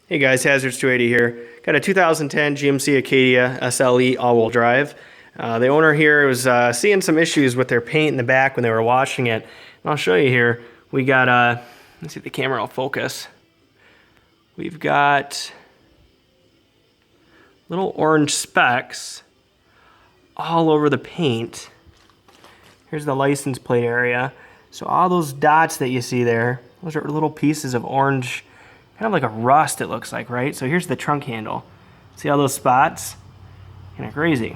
Hey guys, Hazards 280 here. Got a 2010 GMC Acadia SLE all-wheel drive. The owner here was seeing some issues with their paint in the back when they were washing it. And I'll show you here. We got, let's see if the camera will focus. We've got little orange specks all over the paint. Here's the license plate area. So all those dots that you see there, those are little pieces of orange, kind of like a rust it looks like, right? So here's the trunk handle. See all those spots? Kind of crazy.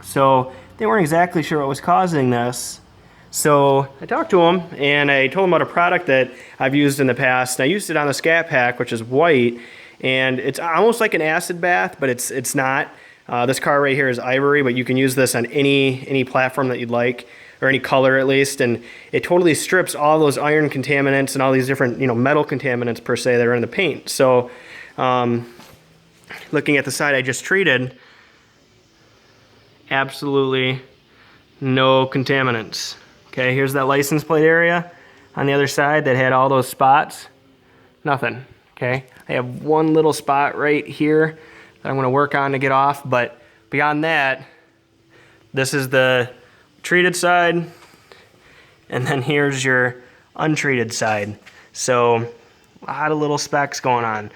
So they weren't exactly sure what was causing this. So I talked to them and I told them about a product that I've used in the past. And I used it on the Scat Pack, which is white, and it's almost like an acid bath, but it's not. This car right here is ivory, but you can use this on any platform that you'd like, or any color at least, and it totally strips all those iron contaminants and all these different, metal contaminants per se that are in the paint. So looking at the side I just treated, absolutely no contaminants. Okay, here's that license plate area on the other side that had all those spots. Nothing. Okay, I have one little spot right here that I'm going to work on to get off, but beyond that, this is the treated side, and then here's your untreated side. So a lot of little specks going on.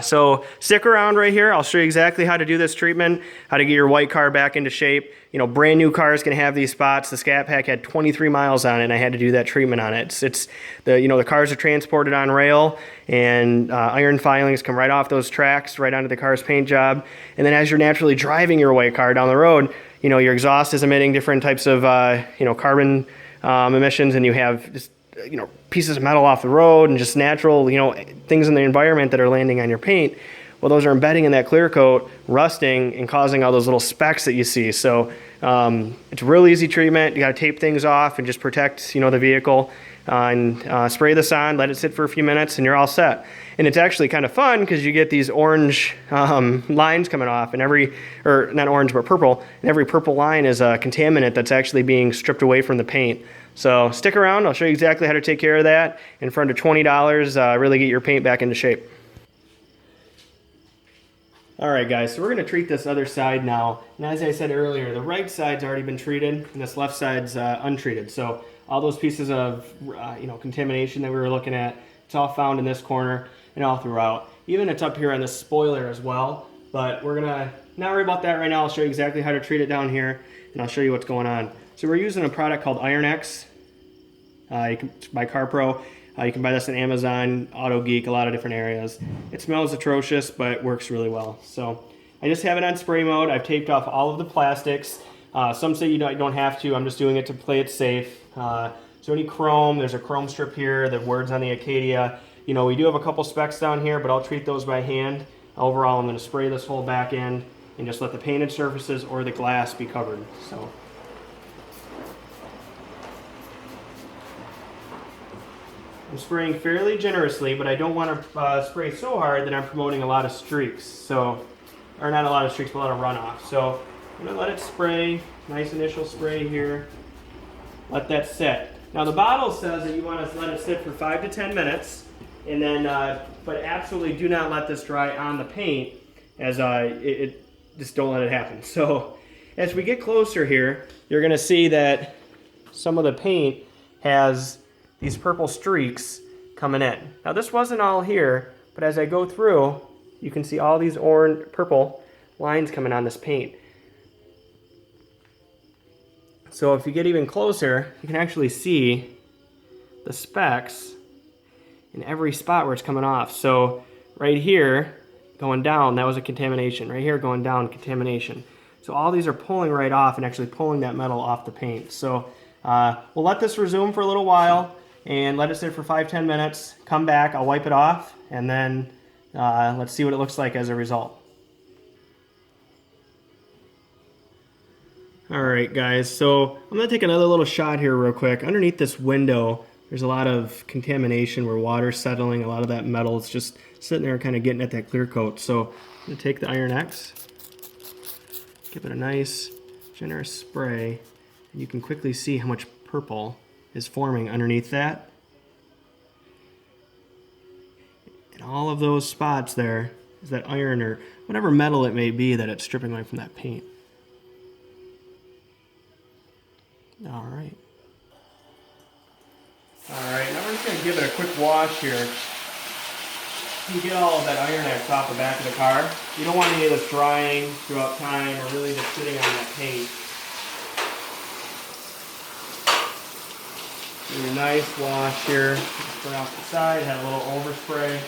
So stick around right here. I'll show you exactly how to do this treatment, how to get your white car back into shape. Brand new cars can have these spots. The Scat Pack had 23 miles on it, and I had to do that treatment on it. It's the cars are transported on rail, and iron filings come right off those tracks, right onto the car's paint job. And then as you're naturally driving your white car down the road, your exhaust is emitting different types of, carbon emissions, and you have just, pieces of metal off the road and just natural, things in the environment that are landing on your paint. Well, those are embedding in that clear coat, rusting, and causing all those little specks that you see. So it's a real easy treatment. You got to tape things off and just protect, the vehicle, and spray this on, let it sit for a few minutes, and you're all set. And it's actually kind of fun because you get these orange lines coming off, and not orange, but purple, and every purple line is a contaminant that's actually being stripped away from the paint. So stick around, I'll show you exactly how to take care of that. And for under $20, really get your paint back into shape. Alright guys, so we're going to treat this other side now. And as I said earlier, the right side's already been treated, and this left side's untreated. So all those pieces of contamination that we were looking at, it's all found in this corner and all throughout. Even it's up here on the spoiler as well. But we're going to not worry about that right now. I'll show you exactly how to treat it down here, and I'll show you what's going on. So we're using a product called Iron X. You can buy CarPro. You can buy this on Amazon, AutoGeek, a lot of different areas. It smells atrocious, but it works really well. So I just have it on spray mode. I've taped off all of the plastics. Some say you don't have to. I'm just doing it to play it safe. So any chrome, there's a chrome strip here, the words on the Acadia. We do have a couple specks down here, but I'll treat those by hand. Overall, I'm going to spray this whole back end and just let the painted surfaces or the glass be covered. So I'm spraying fairly generously, but I don't want to spray so hard that I'm promoting a lot of streaks. Or not a lot of streaks, but a lot of runoff. So I'm going to let it spray, nice initial spray here. Let that sit. Now the bottle says that you want to let it sit for 5 to 10 minutes, and then, but absolutely do not let this dry on the paint, as just don't let it happen. So as we get closer here, you're going to see that some of the paint has these purple streaks coming in. Now this wasn't all here, but as I go through, you can see all these purple lines coming on this paint. So if you get even closer, you can actually see the specks in every spot where it's coming off. So right here, going down, that was a contamination. Right here, going down, contamination. So all these are pulling right off and actually pulling that metal off the paint. So we'll let this resume for a little while and let it sit for 5-10 minutes. Come back, I'll wipe it off, and then let's see what it looks like as a result. Alright guys, so I'm going to take another little shot here real quick. Underneath this window, there's a lot of contamination where water's settling. A lot of that metal is just sitting there kind of getting at that clear coat. So I'm going to take the Iron X, give it a nice generous spray, and you can quickly see how much purple is forming underneath that. all of those spots there is that iron or whatever metal it may be that it's stripping away from that paint. All right. All right, now we're just gonna give it a quick wash here. You get all of that iron X off the back of the car. You don't want any of this drying throughout time or really just sitting on that paint. Do a nice wash here. Spray off the side, had a little overspray.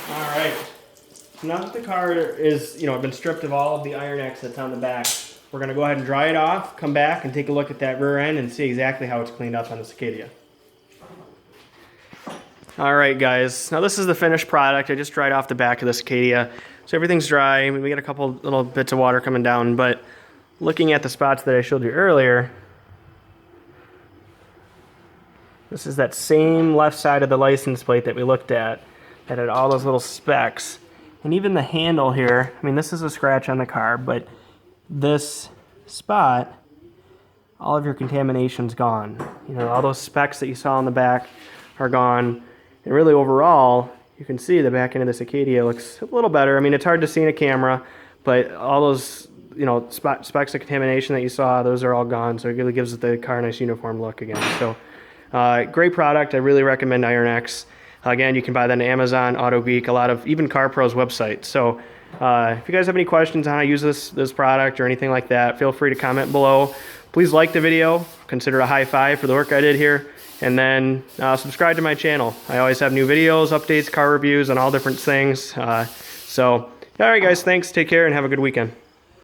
All right, so now that the car is, been stripped of all of the iron X that's on the back, we're gonna go ahead and dry it off, come back and take a look at that rear end and see exactly how it's cleaned up on this Acadia. All right, guys, now this is the finished product. I just dried off the back of this Acadia. So everything's dry. I mean, we got a couple little bits of water coming down, but looking at the spots that I showed you earlier, this is that same left side of the license plate that we looked at that had all those little specks. And even the handle here, I mean, this is a scratch on the car, but this spot, all of your contamination's gone. All those specks that you saw on the back are gone. And really overall, you can see the back end of this Acadia looks a little better. I mean, it's hard to see in a camera, but all those, specks of contamination that you saw, those are all gone. So it really gives the car a nice uniform look again. So great product. I really recommend Iron X. Again, you can buy that on Amazon, AutoGeek, a lot of, even CarPro's website. So if you guys have any questions on how to use this product or anything like that, feel free to comment below. Please like the video, consider a high five for the work I did here, and then subscribe to my channel. I always have new videos, updates, car reviews, and all different things. All right, guys, thanks, take care, and have a good weekend.